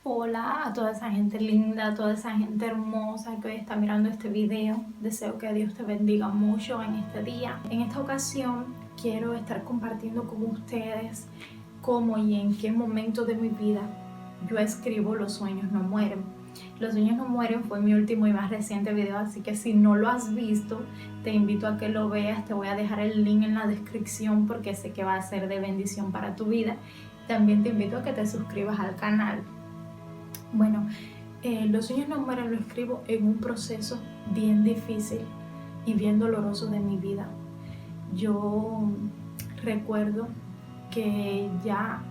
Hola a toda esa gente linda, a toda esa gente hermosa que hoy está mirando este video. Deseo que Dios te bendiga mucho en este día. En esta ocasión quiero estar compartiendo con ustedes cómo y en qué momento de mi vida yo escribo Los sueños no mueren. Los sueños no mueren fue mi último y más reciente video, así que si no lo has visto, te invito a que lo veas. Te voy a dejar el link en la descripción porque sé que va a ser de bendición para tu vida. También te invito a que te suscribas al canal. Bueno, Los sueños no mueren lo escribo en un proceso bien difícil y bien doloroso de mi vida. Yo recuerdo que ya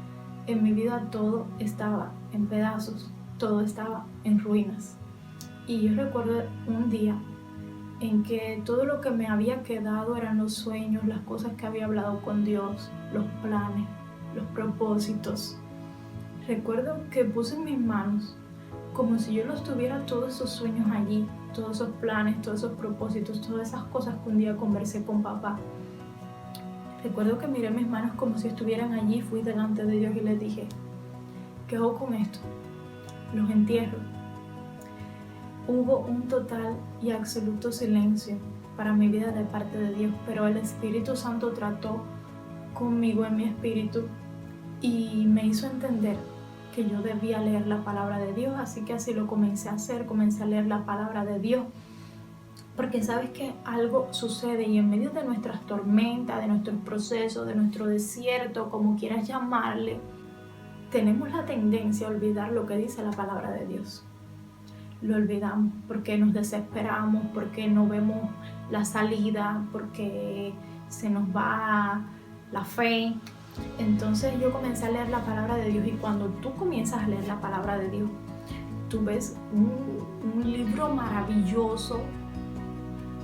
en mi vida todo estaba en pedazos, todo estaba en ruinas. Y yo recuerdo un día en que todo lo que me había quedado eran los sueños, las cosas que había hablado con Dios, los planes, los propósitos. Recuerdo que puse en mis manos como si yo los tuviera todos esos sueños allí, todos esos planes, todos esos propósitos, todas esas cosas que un día conversé con papá. Recuerdo que miré mis manos como si estuvieran allí, fui delante de Dios y le dije, ¿qué hago con esto? Los entierro. Hubo un total y absoluto silencio para mi vida de parte de Dios, pero el Espíritu Santo trató conmigo en mi espíritu y me hizo entender que yo debía leer la palabra de Dios, así que así lo comencé a hacer, comencé a leer la palabra de Dios, porque sabes que algo sucede y en medio de nuestras tormentas, de nuestros procesos, de nuestro desierto, como quieras llamarle, tenemos la tendencia a olvidar lo que dice la palabra de Dios. Lo olvidamos porque nos desesperamos, porque no vemos la salida, porque se nos va la fe. Entonces yo comencé a leer la palabra de Dios y cuando tú comienzas a leer la palabra de Dios, tú ves un libro maravilloso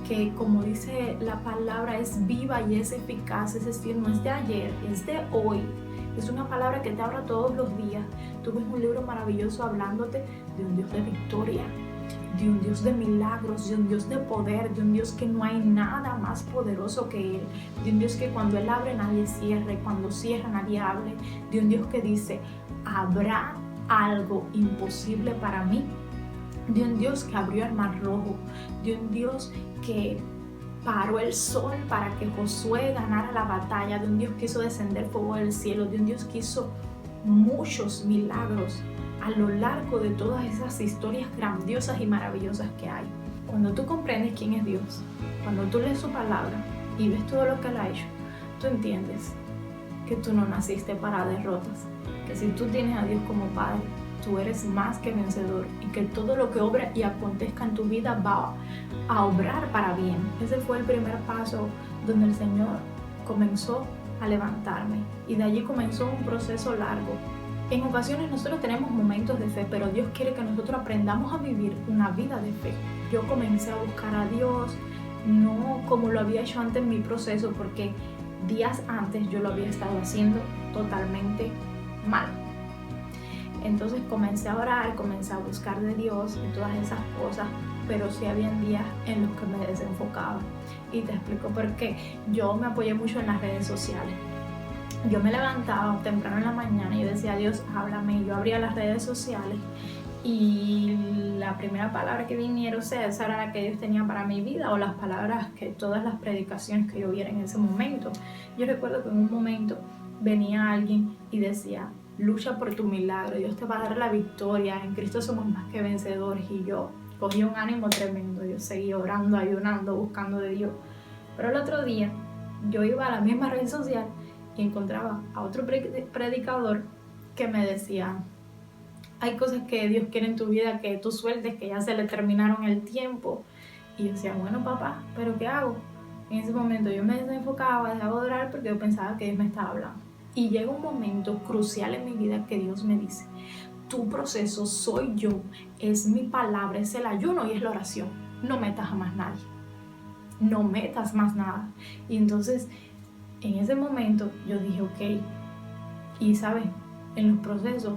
que, como dice la palabra, es viva y es eficaz, es decir, no es de ayer, es de hoy. Es una palabra que te habla todos los días. Tú ves un libro maravilloso hablándote de un Dios de victoria, de un Dios de milagros, de un Dios de poder, de un Dios que no hay nada más poderoso que Él, de un Dios que cuando Él abre nadie cierra y cuando cierra nadie abre, de un Dios que dice, ¿habrá algo imposible para mí? De un Dios que abrió el mar rojo, de un Dios que paró el sol para que Josué ganara la batalla, de un Dios que hizo descender fuego del cielo, de un Dios que hizo muchos milagros a lo largo de todas esas historias grandiosas y maravillosas que hay. Cuando tú comprendes quién es Dios, cuando tú lees su palabra y ves todo lo que Él ha hecho, tú entiendes que tú no naciste para derrotas, que si tú tienes a Dios como Padre, tú eres más que vencedor y que todo lo que obra y acontezca en tu vida va a obrar para bien. Ese fue el primer paso donde el Señor comenzó a levantarme y de allí comenzó un proceso largo. En ocasiones nosotros tenemos momentos de fe, pero Dios quiere que nosotros aprendamos a vivir una vida de fe. Yo comencé a buscar a Dios, no como lo había hecho antes en mi proceso, porque días antes yo lo había estado haciendo totalmente mal. Entonces comencé a orar, comencé a buscar de Dios y todas esas cosas, pero sí habían días en los que me desenfocaba. Y te explico por qué. Yo me apoyé mucho en las redes sociales. Yo me levantaba temprano en la mañana y yo decía, Dios, háblame. Yo abría las redes sociales y la primera palabra que viniera, o sea, esa era la que Dios tenía para mi vida, o las palabras, que todas las predicaciones que yo viera en ese momento. Yo recuerdo que en un momento venía alguien y decía, lucha por tu milagro, Dios te va a dar la victoria, en Cristo somos más que vencedores. Y yo cogí un ánimo tremendo, yo seguí orando, ayunando, buscando de Dios. Pero el otro día yo iba a la misma red social y encontraba a otro predicador que me decía, hay cosas que Dios quiere en tu vida que tú sueltes, que ya se le terminaron el tiempo. Y yo decía, bueno papá, ¿pero qué hago? En ese momento yo me desenfocaba, dejaba de orar porque yo pensaba que Dios me estaba hablando. Y llega un momento crucial en mi vida que Dios me dice, tu proceso soy yo, es mi palabra, es el ayuno y es la oración. No metas a más nadie, no metas más nada. Y entonces en ese momento yo dije, ok, y sabes, en los procesos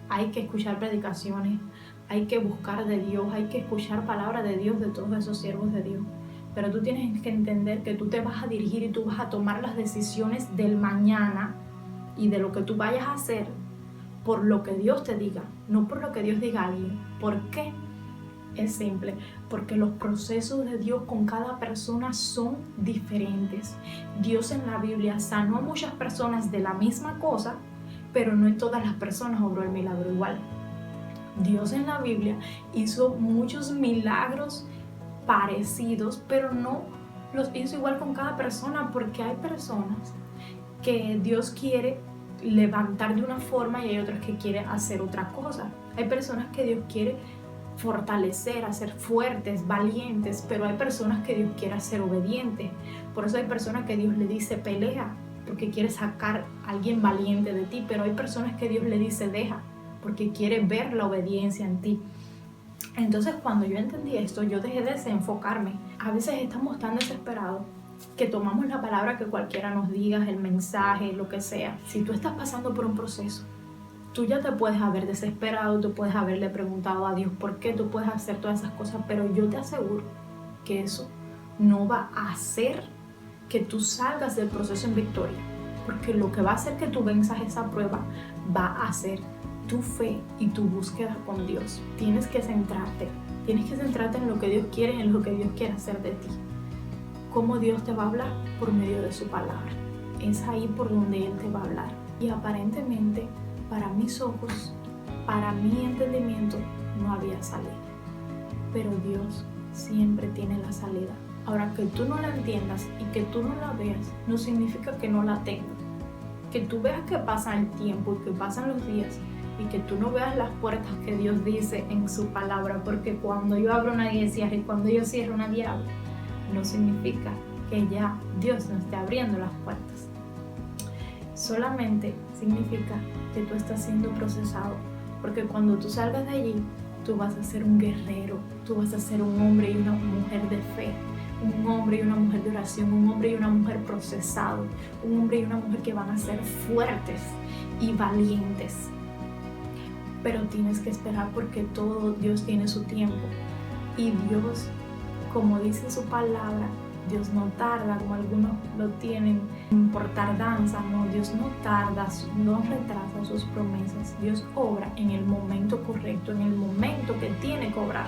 hay que escuchar predicaciones, hay que buscar de Dios, hay que escuchar palabra de Dios de todos esos siervos de Dios. Pero tú tienes que entender que tú te vas a dirigir y tú vas a tomar las decisiones del mañana y de lo que tú vayas a hacer por lo que Dios te diga, no por lo que Dios diga a alguien. ¿Por qué? Es simple, porque los procesos de Dios con cada persona son diferentes. Dios en la Biblia sanó a muchas personas de la misma cosa, pero no en todas las personas obró el milagro igual. Dios en la Biblia hizo muchos milagros parecidos, pero no los hizo igual con cada persona, porque hay personas que Dios quiere levantar de una forma y hay otras que quiere hacer otra cosa. Hay personas que Dios quiere fortalecer, hacer fuertes, valientes, pero hay personas que Dios quiere hacer obedientes. Por eso hay personas que Dios le dice pelea, porque quiere sacar a alguien valiente de ti, pero hay personas que Dios le dice deja, porque quiere ver la obediencia en ti. Entonces, cuando yo entendí esto, yo dejé de desenfocarme. A veces estamos tan desesperados que tomamos la palabra que cualquiera nos diga, el mensaje, lo que sea. Si tú estás pasando por un proceso, tú ya te puedes haber desesperado, tú puedes haberle preguntado a Dios por qué, tú puedes hacer todas esas cosas, pero yo te aseguro que eso no va a hacer que tú salgas del proceso en victoria, porque lo que va a hacer que tú venzas esa prueba va a ser tu fe y tu búsqueda con Dios. Tienes que centrarte en lo que Dios quiere y en lo que Dios quiere hacer de ti. ¿Cómo Dios te va a hablar? Por medio de su palabra. Es ahí por donde Él te va a hablar. Y aparentemente, para mis ojos, para mi entendimiento, no había salida. Pero Dios siempre tiene la salida. Ahora, que tú no la entiendas y que tú no la veas, no significa que no la tengas. Que tú veas que pasa el tiempo y que pasan los días y que tú no veas las puertas que Dios dice en su palabra, porque cuando yo abro una y cierro y cuando yo cierro una y abro, no significa que ya Dios no esté abriendo las puertas. Solamente significa que tú estás siendo procesado, porque cuando tú salgas de allí, tú vas a ser un guerrero, tú vas a ser un hombre y una mujer de fe, un hombre y una mujer de oración, un hombre y una mujer procesado, un hombre y una mujer que van a ser fuertes y valientes. Pero tienes que esperar, porque todo Dios tiene su tiempo. Y Dios, como dice su palabra, Dios no tarda, como algunos lo tienen por tardanza. No, Dios no tarda, no retrasa sus promesas. Dios obra en el momento correcto, en el momento que tiene que obrar.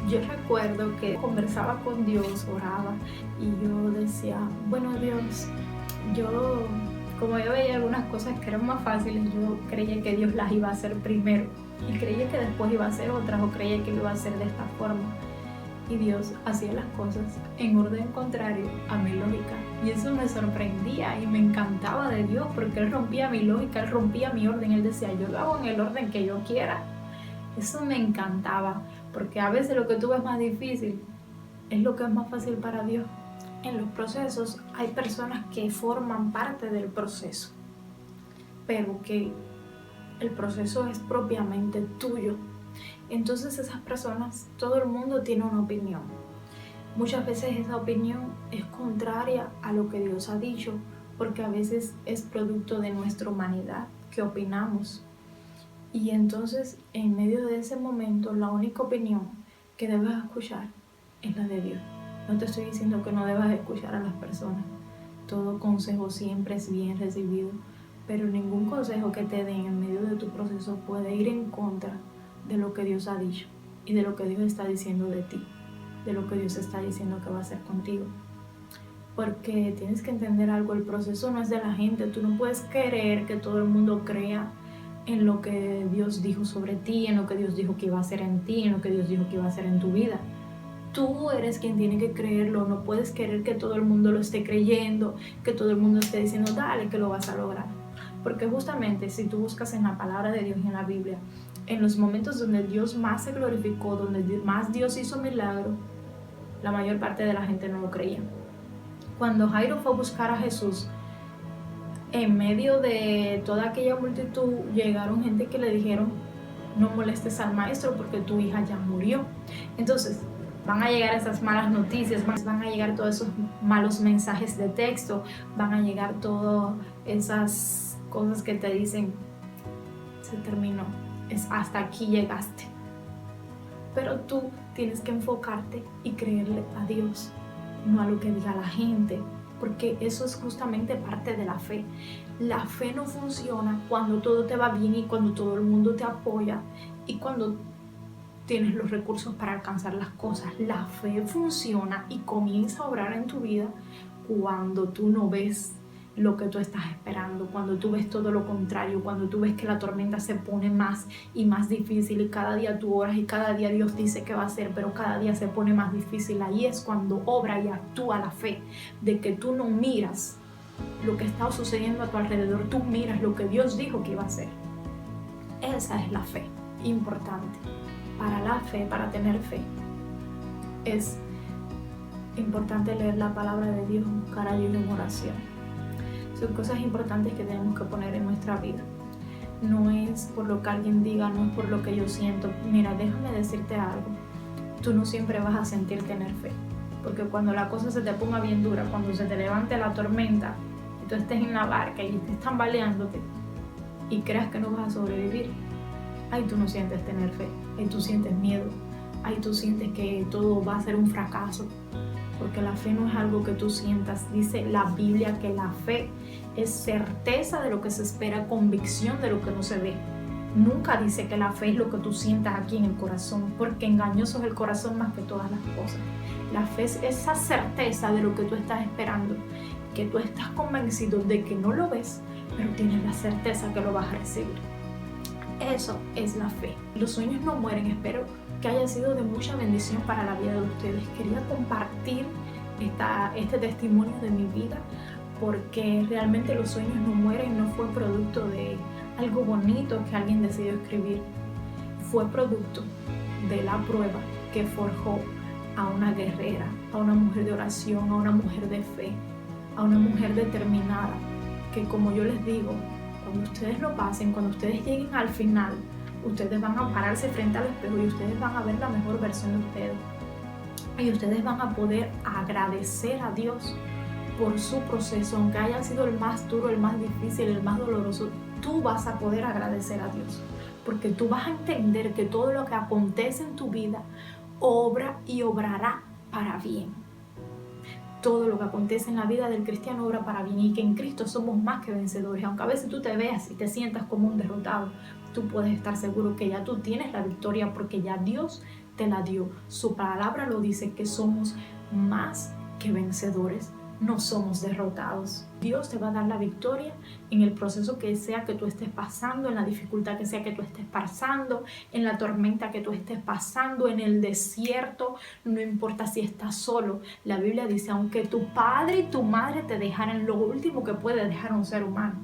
Yo recuerdo que conversaba con Dios, oraba, y yo decía, bueno Dios, como yo veía algunas cosas que eran más fáciles, yo creía que Dios las iba a hacer primero y creía que después iba a hacer otras, o creía que lo iba a hacer de esta forma. Y Dios hacía las cosas en orden contrario a mi lógica, y eso me sorprendía y me encantaba de Dios, porque Él rompía mi lógica, Él rompía mi orden. Él decía, yo lo hago en el orden que yo quiera. Eso me encantaba, porque a veces lo que tú ves más difícil es lo que es más fácil para Dios. En los procesos hay personas que forman parte del proceso, pero que el proceso es propiamente tuyo. Entonces esas personas, todo el mundo tiene una opinión. Muchas veces esa opinión es contraria a lo que Dios ha dicho, porque a veces es producto de nuestra humanidad que opinamos. Y entonces, en medio de ese momento, la única opinión que debes escuchar es la de Dios. No te estoy diciendo que no debas escuchar a las personas. Todo consejo siempre es bien recibido, pero ningún consejo que te den en medio de tu proceso puede ir en contra de lo que Dios ha dicho y de lo que Dios está diciendo de ti, de lo que Dios está diciendo que va a hacer contigo. Porque tienes que entender algo, el proceso no es de la gente. Tú no puedes querer que todo el mundo crea en lo que Dios dijo sobre ti, en lo que Dios dijo que iba a hacer en ti, en lo que Dios dijo que iba a hacer en tu vida. Tú eres quien tiene que creerlo. No puedes querer que todo el mundo lo esté creyendo, que todo el mundo esté diciendo, dale, que lo vas a lograr. Porque justamente si tú buscas en la palabra de Dios y en la Biblia, en los momentos donde Dios más se glorificó, donde más Dios hizo milagros, la mayor parte de la gente no lo creía. Cuando Jairo fue a buscar a Jesús, en medio de toda aquella multitud llegaron gente que le dijeron, no molestes al maestro porque tu hija ya murió. Entonces van a llegar esas malas noticias, van a llegar todos esos malos mensajes de texto, van a llegar todas esas cosas que te dicen, se terminó, hasta aquí llegaste. Pero tú tienes que enfocarte y creerle a Dios, no a lo que diga la gente, porque eso es justamente parte de la fe. La fe no funciona cuando todo te va bien y cuando todo el mundo te apoya y cuando tienes los recursos para alcanzar las cosas. La fe funciona y comienza a obrar en tu vida cuando tú no ves lo que tú estás esperando, cuando tú ves todo lo contrario, cuando tú ves que la tormenta se pone más y más difícil y cada día tú oras y cada día Dios dice que va a hacer, pero cada día se pone más difícil. Ahí es cuando obra y actúa la fe, de que tú no miras lo que está sucediendo a tu alrededor, tú miras lo que Dios dijo que iba a hacer. Esa es la fe importante. Para la fe, para tener fe, es importante leer la palabra de Dios, buscar ayuda en oración. Son cosas importantes que tenemos que poner en nuestra vida. No es por lo que alguien diga, no es por lo que yo siento. Mira, déjame decirte algo. Tú no siempre vas a sentir tener fe. Porque cuando la cosa se te ponga bien dura, cuando se te levante la tormenta y tú estés en la barca y estés tambaleándote y creas que no vas a sobrevivir, ahí tú no sientes tener fe. Ahí tú sientes miedo. Ahí tú sientes que todo va a ser un fracaso. Porque la fe no es algo que tú sientas. Dice la Biblia que la fe es certeza de lo que se espera, convicción de lo que no se ve. Nunca dice que la fe es lo que tú sientas aquí en el corazón, porque engañoso es el corazón más que todas las cosas. La fe es esa certeza de lo que tú estás esperando, que tú estás convencido de que no lo ves, pero tienes la certeza que lo vas a recibir. Eso es la fe. Los sueños no mueren. Espero que haya sido de mucha bendición para la vida de ustedes. Quería compartir este testimonio de mi vida porque realmente los sueños no mueren. No fue producto de algo bonito que alguien decidió escribir. Fue producto de la prueba que forjó a una guerrera, a una mujer de oración, a una mujer de fe, a una mujer determinada, que como yo les digo, cuando ustedes lo pasen, cuando ustedes lleguen al final, ustedes van a pararse frente al espejo y ustedes van a ver la mejor versión de ustedes. Y ustedes van a poder agradecer a Dios por su proceso, aunque haya sido el más duro, el más difícil, el más doloroso. Tú vas a poder agradecer a Dios, porque tú vas a entender que todo lo que acontece en tu vida obra y obrará para bien. Todo lo que acontece en la vida del cristiano obra para bien y que en Cristo somos más que vencedores. Aunque a veces tú te veas y te sientas como un derrotado, tú puedes estar seguro que ya tú tienes la victoria porque ya Dios te la dio. Su palabra lo dice, que somos más que vencedores. No somos derrotados. Dios te va a dar la victoria en el proceso que sea que tú estés pasando, en la dificultad que sea que tú estés pasando, en la tormenta que tú estés pasando, en el desierto. No importa si estás solo. La Biblia dice, aunque tu padre y tu madre te dejaran, lo último que puede dejar un ser humano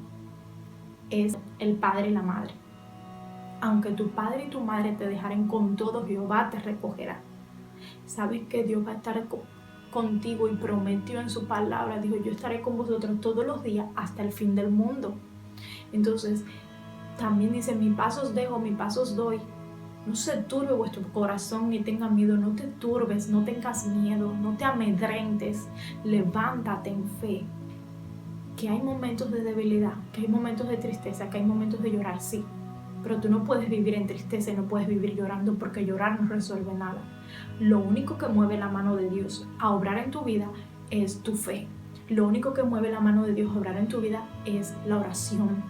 es el padre y la madre. Aunque tu padre y tu madre te dejaren, con todo Jehová te recogerá. Sabes que Dios va a estar contigo y prometió en su palabra, dijo, yo estaré con vosotros todos los días hasta el fin del mundo. Entonces también dice, mi paso os dejo, mi paso os doy. No se turbe vuestro corazón ni tenga miedo. No te turbes, no tengas miedo, no te amedrentes. Levántate en fe. Que hay momentos de debilidad, que hay momentos de tristeza, que hay momentos de llorar, sí, pero tú no puedes vivir en tristeza y no puedes vivir llorando, porque llorar no resuelve nada. Lo único que mueve la mano de Dios a obrar en tu vida es tu fe. Lo único que mueve la mano de Dios a obrar en tu vida es la oración.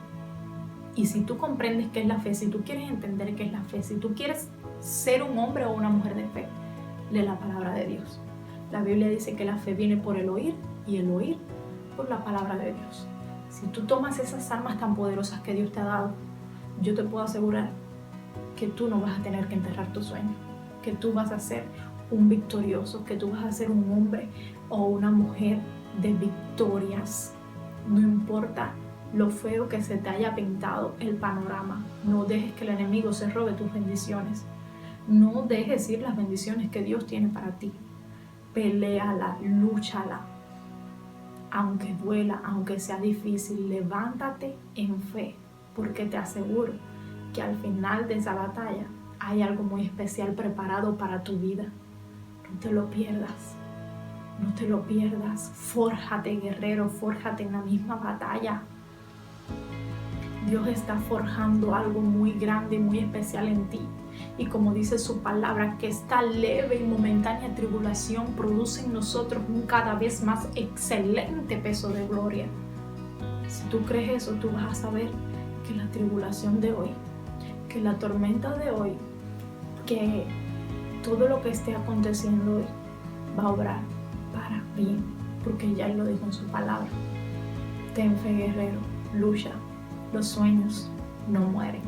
Y si tú comprendes qué es la fe, si tú quieres entender qué es la fe, si tú quieres ser un hombre o una mujer de fe, lee la palabra de Dios. La Biblia dice que la fe viene por el oír y el oír por la palabra de Dios. Si tú tomas esas armas tan poderosas que Dios te ha dado, yo te puedo asegurar que tú no vas a tener que enterrar tu sueño, que tú vas a ser un victorioso, que tú vas a ser un hombre o una mujer de victorias. No importa lo feo que se te haya pintado el panorama, no dejes que el enemigo se robe tus bendiciones. No dejes ir las bendiciones que Dios tiene para ti. Peléala, lúchala. Aunque duela, aunque sea difícil, levántate en fe, porque te aseguro que al final de esa batalla hay algo muy especial preparado para tu vida. No te lo pierdas, no te lo pierdas. Fórjate, guerrero, fórjate en la misma batalla. Dios está forjando algo muy grande y muy especial en ti. Y como dice su palabra, que esta leve y momentánea tribulación produce en nosotros un cada vez más excelente peso de gloria. Si tú crees eso, tú vas a saber que la tribulación de hoy, que la tormenta de hoy, que todo lo que esté aconteciendo hoy va a obrar para bien, porque ya Él lo dijo en su palabra. Ten fe, guerrero, lucha, los sueños no mueren.